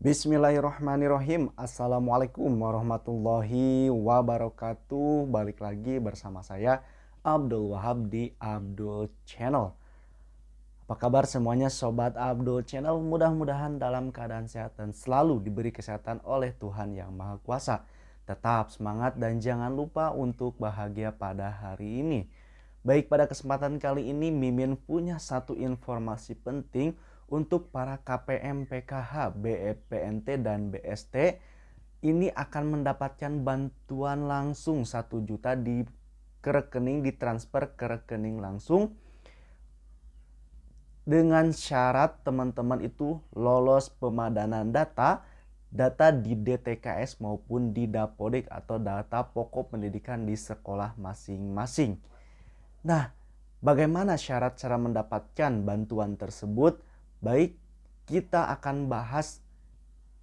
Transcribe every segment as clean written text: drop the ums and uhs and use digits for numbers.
Bismillahirrahmanirrahim. Assalamualaikum warahmatullahi wabarakatuh. Balik lagi bersama saya Abdul Wahab di Abdul Channel. Apa kabar semuanya Sobat Abdul Channel? Mudah-mudahan dalam keadaan sehat dan selalu diberi kesehatan oleh Tuhan Yang Maha Kuasa. Tetap semangat dan jangan lupa untuk bahagia pada hari ini. Baik, pada kesempatan kali ini Mimin punya satu informasi penting untuk para KPM, PKH, BEPNT, dan BST. Ini akan mendapatkan bantuan langsung 1 juta ke rekening, ditransfer ke rekening langsung. Dengan syarat teman-teman itu lolos pemadanan data di DTKS maupun di Dapodik atau data pokok pendidikan di sekolah masing-masing. Nah, bagaimana syarat cara mendapatkan bantuan tersebut? Baik, kita akan bahas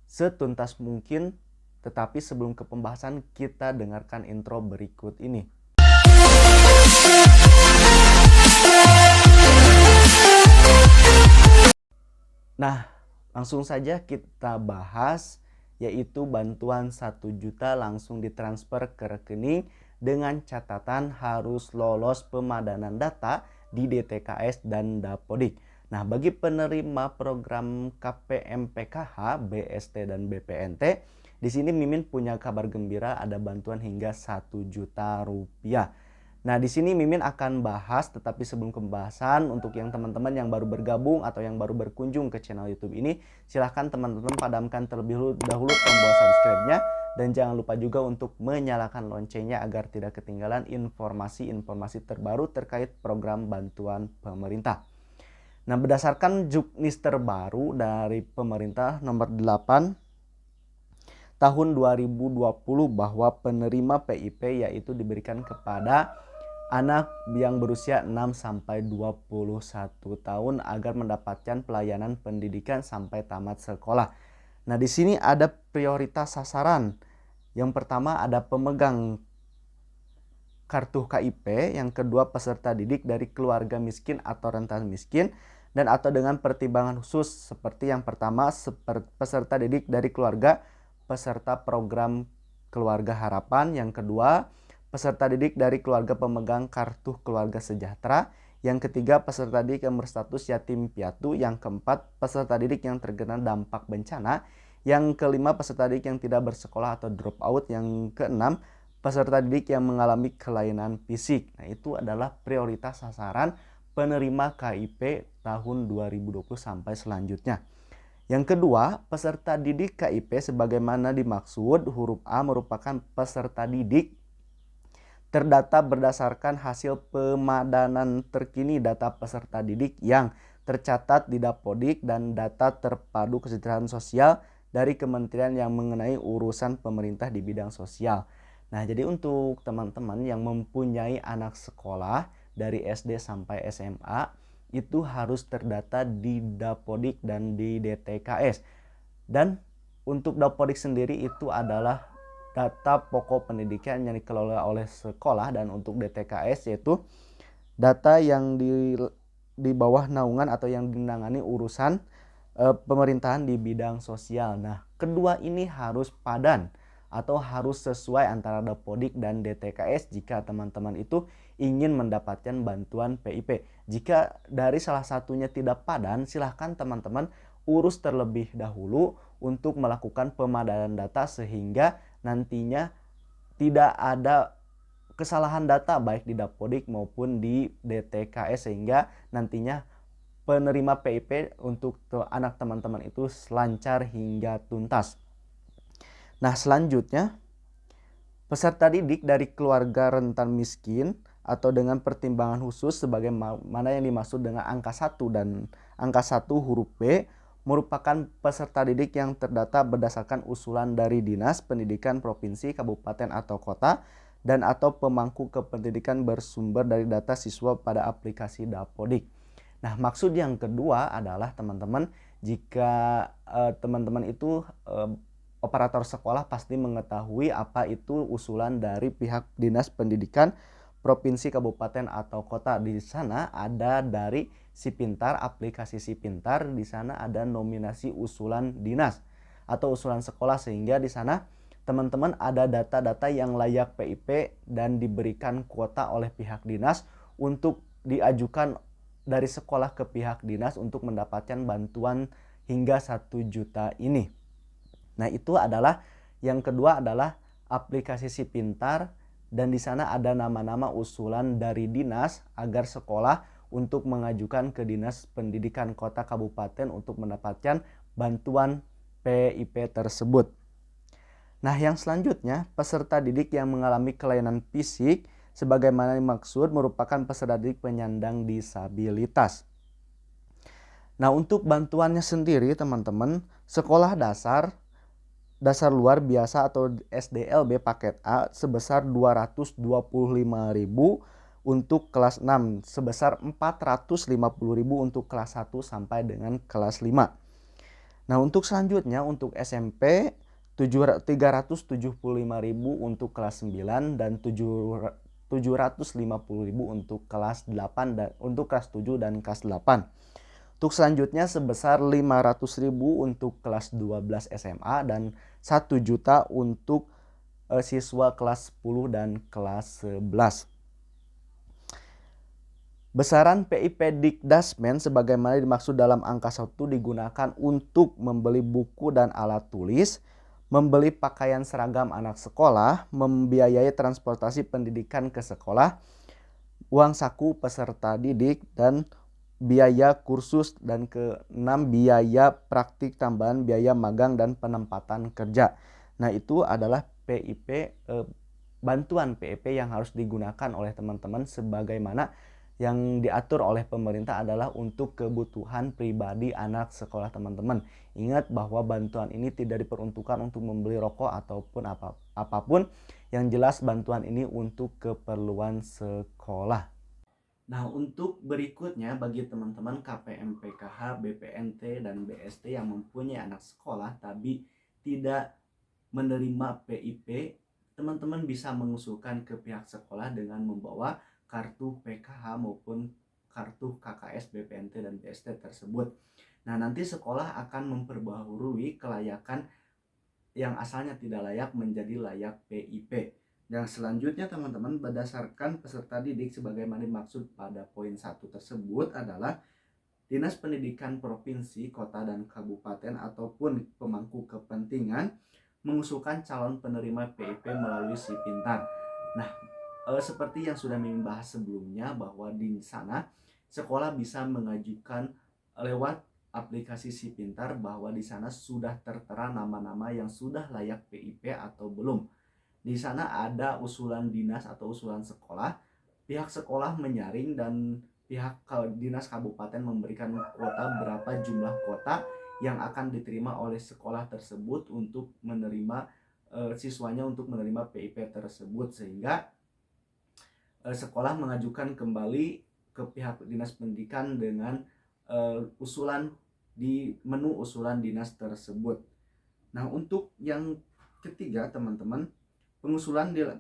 setuntas mungkin, tetapi sebelum ke pembahasan kita dengarkan intro berikut ini. Nah, langsung saja kita bahas, yaitu bantuan 1 juta langsung ditransfer ke rekening dengan catatan harus lolos pemadanan data di DTKS dan Dapodik. Nah, bagi penerima program KPM, PKH, BST, dan BPNT, di sini Mimin punya kabar gembira, ada bantuan hingga 1 juta rupiah. Nah, di sini Mimin akan bahas, tetapi sebelum pembahasan, untuk yang teman-teman yang baru bergabung atau yang baru berkunjung ke channel YouTube ini, silahkan teman-teman padamkan terlebih dahulu tombol subscribe-nya dan jangan lupa juga untuk menyalakan loncengnya agar tidak ketinggalan informasi-informasi terbaru terkait program bantuan pemerintah. Nah, berdasarkan juknis terbaru dari pemerintah nomor 8 tahun 2020 bahwa penerima PIP yaitu diberikan kepada anak yang berusia 6-21 tahun agar mendapatkan pelayanan pendidikan sampai tamat sekolah. Nah, di sini ada prioritas sasaran. Yang pertama ada pemegang kartu KIP, yang kedua peserta didik dari keluarga miskin atau rentan miskin, dan atau dengan pertimbangan khusus seperti yang pertama peserta didik dari keluarga peserta program Keluarga Harapan, yang kedua peserta didik dari keluarga pemegang kartu keluarga sejahtera, yang ketiga peserta didik yang berstatus yatim piatu, yang keempat peserta didik yang terkena dampak bencana, yang kelima peserta didik yang tidak bersekolah atau drop out, yang keenam peserta didik yang mengalami kelainan fisik. Nah, itu adalah prioritas sasaran penerima KIP tahun 2020 sampai selanjutnya. Yang kedua, peserta didik KIP sebagaimana dimaksud huruf A merupakan peserta didik terdata berdasarkan hasil pemadanan terkini data peserta didik yang tercatat di Dapodik dan data terpadu kesejahteraan sosial dari kementerian yang mengenai urusan pemerintah di bidang sosial. Nah, jadi untuk teman-teman yang mempunyai anak sekolah dari SD sampai SMA itu harus terdata di Dapodik dan di DTKS. Dan untuk Dapodik sendiri itu adalah data pokok pendidikan yang dikelola oleh sekolah, dan untuk DTKS yaitu data yang di bawah naungan atau yang menangani urusan pemerintahan di bidang sosial. Nah, kedua ini harus padan atau harus sesuai antara Dapodik dan DTKS jika teman-teman itu ingin mendapatkan bantuan PIP. Jika dari salah satunya tidak padan, silahkan teman-teman urus terlebih dahulu untuk melakukan pemadanan data sehingga nantinya tidak ada kesalahan data baik di Dapodik maupun di DTKS, sehingga nantinya penerima PIP untuk anak teman-teman itu lancar hingga tuntas. Nah, selanjutnya peserta didik dari keluarga rentan miskin atau dengan pertimbangan khusus sebagaimana yang dimaksud dengan angka 1 dan angka 1 huruf B merupakan peserta didik yang terdata berdasarkan usulan dari Dinas Pendidikan Provinsi, Kabupaten atau Kota dan atau pemangku kependidikan bersumber dari data siswa pada aplikasi Dapodik. Nah, maksud yang kedua adalah teman-teman, jika teman-teman itu operator sekolah pasti mengetahui apa itu usulan dari pihak Dinas Pendidikan Provinsi, Kabupaten atau Kota. Di sana ada dari Si Pintar, aplikasi Si Pintar, di sana ada nominasi usulan dinas. atau usulan sekolah, sehingga di sana teman-teman ada data-data yang layak PIP dan diberikan kuota oleh pihak dinas untuk diajukan dari sekolah ke pihak dinas untuk mendapatkan bantuan hingga 1 juta ini. Nah, itu adalah yang kedua adalah aplikasi Si Pintar, dan di sana ada nama-nama usulan dari dinas agar sekolah untuk mengajukan ke Dinas Pendidikan Kota Kabupaten untuk mendapatkan bantuan PIP tersebut. Nah, yang selanjutnya, peserta didik yang mengalami kelainan fisik sebagaimana dimaksud merupakan peserta didik penyandang disabilitas. Nah, untuk bantuannya sendiri teman-teman, sekolah dasar luar biasa atau SDLB paket A sebesar 225.000 untuk kelas 6, sebesar 450.000 untuk kelas 1 sampai dengan kelas 5. Nah, untuk selanjutnya untuk SMP 375.000 untuk kelas 9 dan 750.000 untuk kelas 8 dan untuk kelas 7 dan kelas 8. Untuk selanjutnya sebesar 500.000 untuk kelas 12 SMA dan 1 juta untuk siswa kelas 10 dan kelas 11. Besaran PIP Dikdasmen sebagaimana dimaksud dalam angka 1 digunakan untuk membeli buku dan alat tulis, membeli pakaian seragam anak sekolah, membiayai transportasi pendidikan ke sekolah, uang saku peserta didik, dan biaya kursus, dan ke-6 biaya praktik tambahan, biaya magang, dan penempatan kerja. Nah, itu adalah PIP, bantuan PIP yang harus digunakan oleh teman-teman sebagaimana yang diatur oleh pemerintah adalah untuk kebutuhan pribadi anak sekolah teman-teman. Ingat bahwa bantuan ini tidak diperuntukkan untuk membeli rokok ataupun apapun. Yang jelas bantuan ini untuk keperluan sekolah. Nah, untuk berikutnya bagi teman-teman KPM PKH, BPNT, dan BST yang mempunyai anak sekolah tapi tidak menerima PIP, teman-teman bisa mengusulkan ke pihak sekolah dengan membawa kartu PKH maupun kartu KKS, BPNT, dan BST tersebut. Nah, nanti sekolah akan memperbaharui kelayakan yang asalnya tidak layak menjadi layak PIP. Dan selanjutnya teman-teman, berdasarkan peserta didik sebagaimana dimaksud pada poin 1 tersebut adalah Dinas Pendidikan Provinsi, Kota, dan Kabupaten ataupun pemangku kepentingan mengusulkan calon penerima PIP melalui Si Pintar. Nah, seperti yang sudah Mimin bahas sebelumnya bahwa di sana sekolah bisa mengajukan lewat aplikasi Si Pintar bahwa di sana sudah tertera nama-nama yang sudah layak PIP atau belum. Di sana ada usulan dinas atau usulan sekolah, pihak sekolah menyaring dan pihak dinas kabupaten memberikan kuota berapa jumlah kuota yang akan diterima oleh sekolah tersebut untuk menerima siswanya untuk menerima PIP tersebut, sehingga sekolah mengajukan kembali ke pihak dinas pendidikan dengan usulan di menu usulan dinas tersebut. Nah, untuk yang ketiga teman-teman,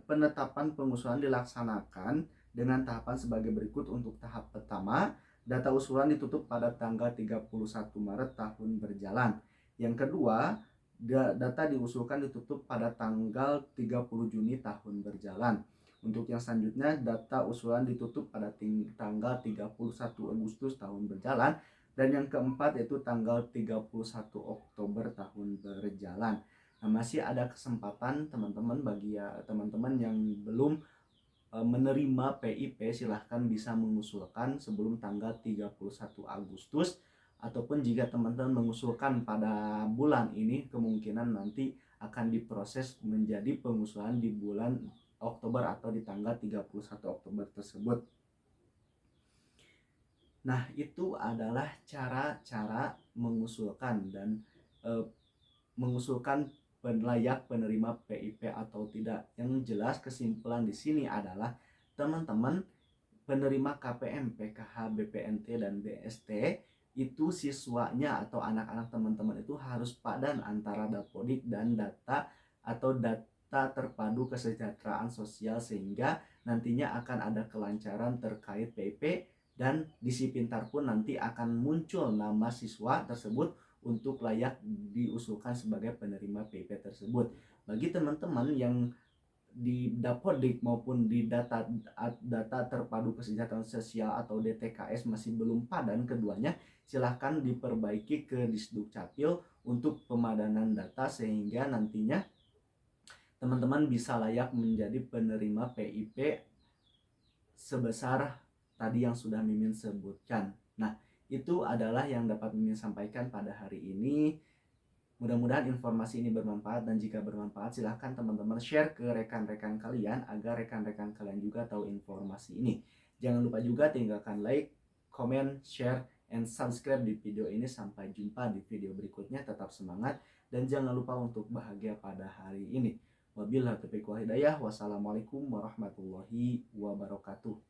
penetapan pengusulan dilaksanakan dengan tahapan sebagai berikut. Untuk tahap pertama, data usulan ditutup pada tanggal 31 Maret tahun berjalan. Yang kedua, data diusulkan ditutup pada tanggal 30 Juni tahun berjalan. Untuk yang selanjutnya, data usulan ditutup pada tanggal 31 Agustus tahun berjalan. Dan yang keempat yaitu tanggal 31 Oktober tahun berjalan. Nah, masih ada kesempatan teman-teman bagi teman-teman yang belum menerima PIP, silahkan bisa mengusulkan sebelum tanggal 31 Agustus. Ataupun jika teman-teman mengusulkan pada bulan ini, kemungkinan nanti akan diproses menjadi pengusulan di bulan Oktober atau di tanggal 31 Oktober tersebut. Nah, itu adalah cara-cara mengusulkan dan mengusulkan layak penerima PIP atau tidak. Yang jelas kesimpulan di sini adalah teman-teman penerima KPM, PKH, BPNT, dan BST itu siswanya atau anak-anak teman-teman itu harus padan antara Dapodik dan data atau data terpadu kesejahteraan sosial, sehingga nantinya akan ada kelancaran terkait PIP. Dan di Si Pintar pun nanti akan muncul nama siswa tersebut untuk layak diusulkan sebagai penerima PIP tersebut. Bagi teman-teman yang di Dapodik maupun di data terpadu kesejahteraan sosial atau DTKS masih belum padan keduanya, silahkan diperbaiki ke Disdukcapil untuk pemadanan data sehingga nantinya teman-teman bisa layak menjadi penerima PIP sebesar tadi yang sudah Mimin sebutkan. Nah, itu adalah yang dapat Mimin sampaikan pada hari ini. Mudah-mudahan informasi ini bermanfaat, dan jika bermanfaat silahkan teman-teman share ke rekan-rekan kalian agar rekan-rekan kalian juga tahu informasi ini. Jangan lupa juga tinggalkan like, comment, share, and subscribe di video ini. Sampai jumpa di video berikutnya. Tetap semangat dan jangan lupa untuk bahagia pada hari ini. Wabillahi taufiq wal hidayah. Wassalamualaikum warahmatullahi wabarakatuh.